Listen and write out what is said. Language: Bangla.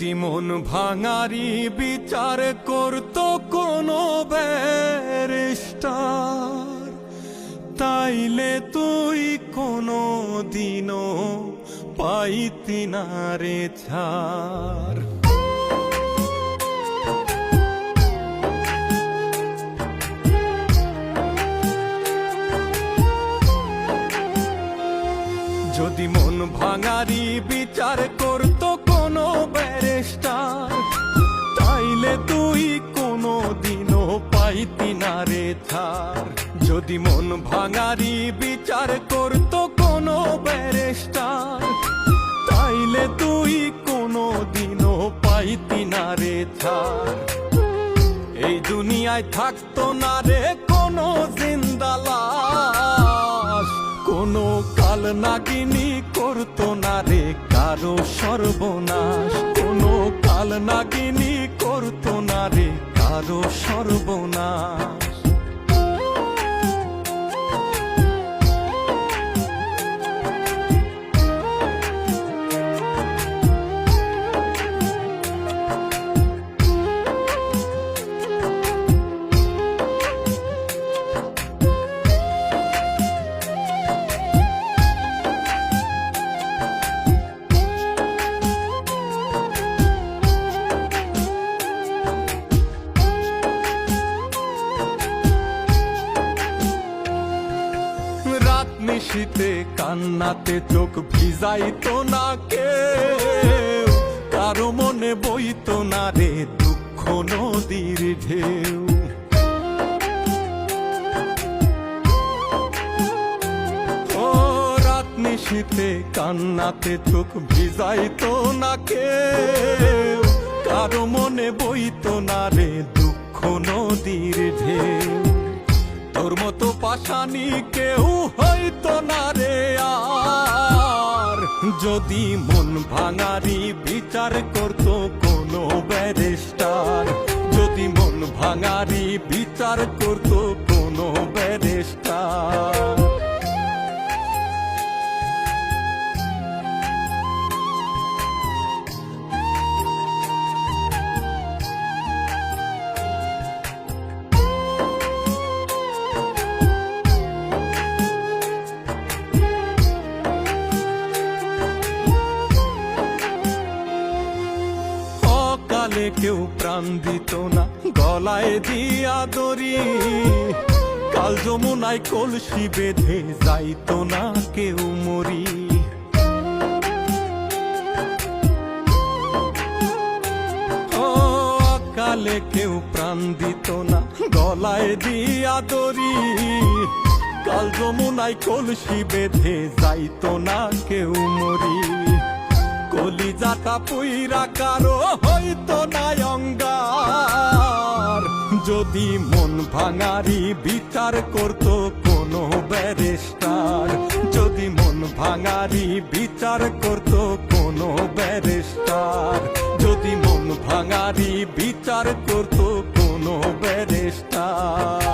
যদি মন ভাঙারি বিচার করতো কোনো ব্যারিস্টার, তাইলে তুই কোনো দিনও পাইতি না রে ছাড়। যদি মন ভাঙারি বিচার করতো কোনো ব্যারিস্টার, তাইলে তুই কোনো দিনও পাইতি না রে ছাড়। যদি মন ভাঙারি বিচার করতো কোনো ব্যারিস্টার, তাইলে তুই কোনো দিনও পাইতি না রে ছাড়। এই দুনিয়ায় থাকতো না রে কোনো জিন্দা লাশ, কোনো কাল নাগিনী করতো না রে কারো সর্বনাশ, কোনো কাল নাগিনী করতো না রে কারো সর্বনাশ। নিশীতে কান্নাতে চোখ ভিজাইতো না কেউ, কারো মনে বইতো না রে দুঃখ নদীর ঢেউ। ও রাত নিশীতে কান্নাতে চোখ ভিজাইতো না কেউ, কারো মনে বইতো না রে দুঃখ নদীর ঢেউ। তোর মতো পাশানি কেউ হইতো না রে আর, যদি মন ভাঙারি বিচার করতো কোনো ব্যারিস্টার, যদি মন ভাঙারি বিচার করতো কোনো ব্যারিস্টার। কেউ প্রাণ দিত না গলায় দিয়া দড়ি, কাল যমুনায় কলসি বেঁধে যাইতো না কেউ মরি। ও কালে কেউ প্রাণ দিত না গলায় দিয়া দড়ি, কাল যমুনায় কলসি বেঁধে যাইতো না কেউ মরি। কলিজাটা পুইরা কারো হইতো না অঙ্গার, যদি মন ভাঙারি বিচার করতো কোনো ব্যারিস্টার, যদি মন ভাঙারি বিচার করতো কোনো ব্যারিস্টার, যদি মন ভাঙারি বিচার করতো কোনো ব্যারিস্টার।